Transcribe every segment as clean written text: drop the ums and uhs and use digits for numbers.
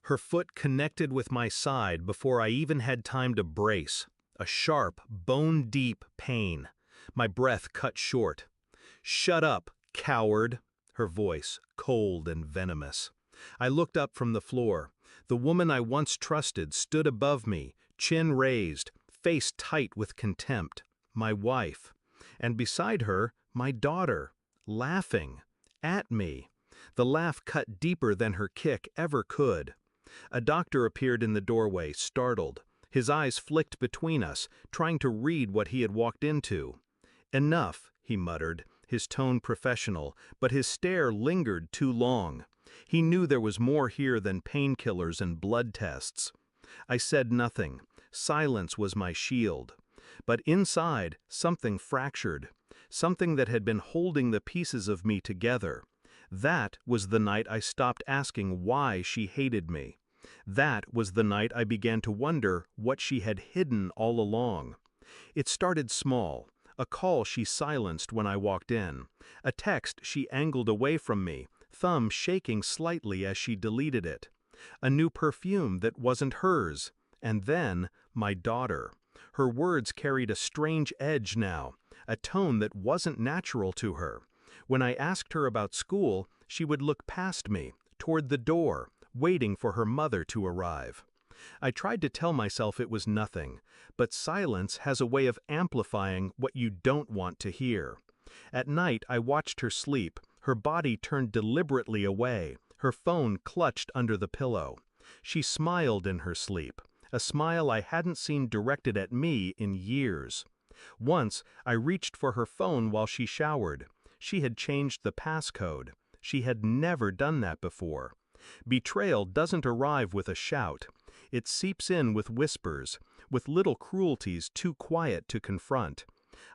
Her foot connected with my side before I even had time to brace. A sharp, bone-deep pain. My breath cut short. "Shut up, coward," her voice, cold and venomous. I looked up from the floor. The woman I once trusted stood above me, chin raised, face tight with contempt. My wife. And beside her, my daughter, laughing. At me. The laugh cut deeper than her kick ever could. A doctor appeared in the doorway, startled. His eyes flicked between us, trying to read what he had walked into. "Enough," he muttered, his tone professional, but his stare lingered too long. He knew there was more here than painkillers and blood tests. I said nothing. Silence was my shield. But inside, something fractured. Something that had been holding the pieces of me together. That was the night I stopped asking why she hated me. That was the night I began to wonder what she had hidden all along. It started small. A call she silenced when I walked in. A text she angled away from me, thumb shaking slightly as she deleted it. A new perfume that wasn't hers. And then, my daughter. Her words carried a strange edge now, a tone that wasn't natural to her. When I asked her about school, she would look past me, toward the door, waiting for her mother to arrive. I tried to tell myself it was nothing, but silence has a way of amplifying what you don't want to hear. At night I watched her sleep, her body turned deliberately away, her phone clutched under the pillow. She smiled in her sleep, a smile I hadn't seen directed at me in years. Once, I reached for her phone while she showered. She had changed the passcode. She had never done that before. Betrayal doesn't arrive with a shout. It seeps in with whispers, with little cruelties too quiet to confront.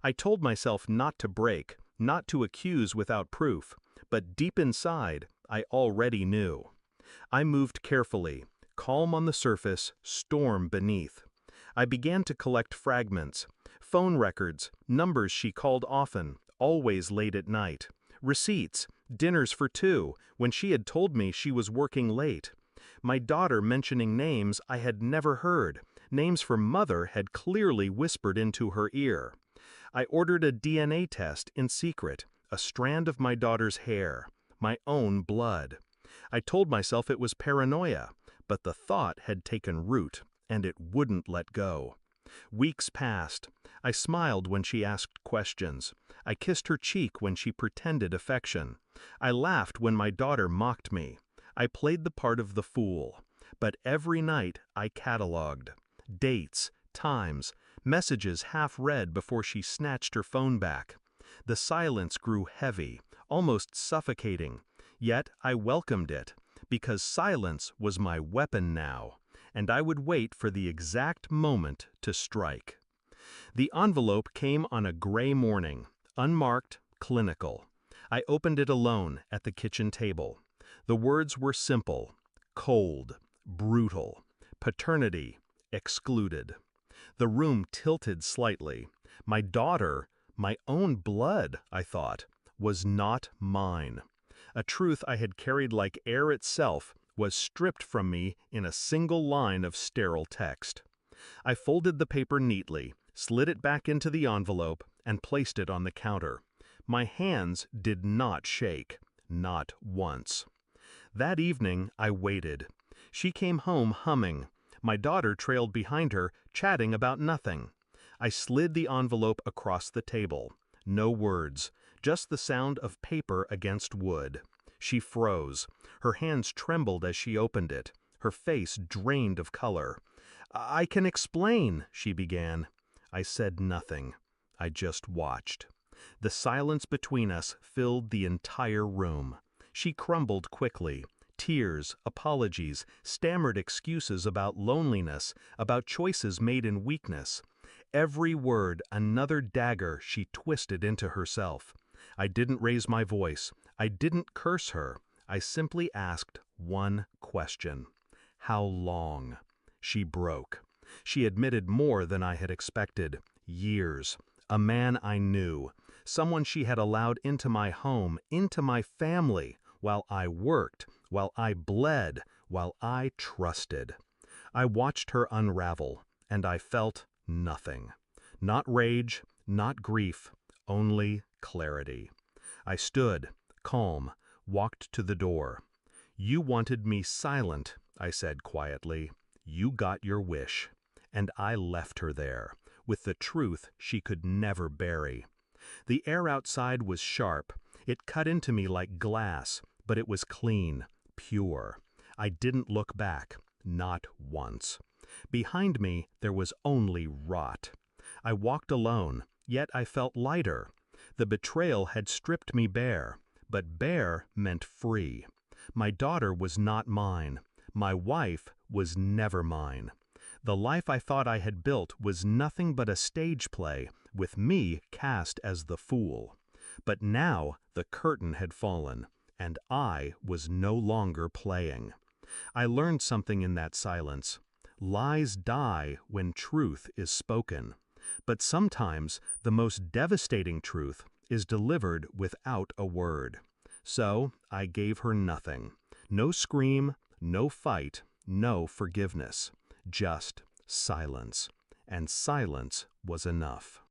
I told myself not to break, not to accuse without proof, but deep inside, I already knew. I moved carefully, calm on the surface, storm beneath. I began to collect fragments, phone records, numbers she called often, always late at night, receipts, dinners for two, when she had told me she was working late. My daughter mentioning names I had never heard, names her mother had clearly whispered into her ear. I ordered a DNA test in secret, a strand of my daughter's hair, my own blood. I told myself it was paranoia, but the thought had taken root, and it wouldn't let go. Weeks passed. I smiled when she asked questions. I kissed her cheek when she pretended affection. I laughed when my daughter mocked me. I played the part of the fool. But every night I catalogued. Dates, times, messages half read before she snatched her phone back. The silence grew heavy, almost suffocating. Yet I welcomed it, because silence was my weapon now, and I would wait for the exact moment to strike. The envelope came on a gray morning, unmarked, clinical. I opened it alone at the kitchen table. The words were simple, cold, brutal, paternity excluded. The room tilted slightly. My daughter, my own blood, I thought, was not mine. A truth I had carried like air itself was stripped from me in a single line of sterile text. I folded the paper neatly, slid it back into the envelope, and placed it on the counter. My hands did not shake, not once. That evening I waited. She came home humming. My daughter trailed behind her, chatting about nothing. I slid the envelope across the table. No words, just the sound of paper against wood. She froze. Her hands trembled as she opened it. Her face drained of color. "I can explain," she began. I said nothing. I just watched. The silence between us filled the entire room. She crumbled quickly. Tears, apologies, stammered excuses about loneliness, about choices made in weakness. Every word another dagger she twisted into herself. I didn't raise my voice. I didn't curse her. I simply asked one question. How long? She broke. She admitted more than I had expected. Years. A man I knew. Someone she had allowed into my home, into my family, while I worked, while I bled, while I trusted. I watched her unravel, and I felt nothing. Not rage, not grief, only clarity. I stood, calm, walked to the door. "You wanted me silent," I said quietly. "You got your wish." And I left her there, with the truth she could never bury. The air outside was sharp. It cut into me like glass, but it was clean, pure. I didn't look back, not once. Behind me there was only rot. I walked alone, yet I felt lighter. The betrayal had stripped me bare, but bare meant free. My daughter was not mine. My wife was never mine. The life I thought I had built was nothing but a stage play, with me cast as the fool. But now the curtain had fallen, and I was no longer playing. I learned something in that silence. Lies die when truth is spoken. But sometimes the most devastating truth is delivered without a word. So I gave her nothing. No scream, no fight, no forgiveness. Just silence. And silence was enough.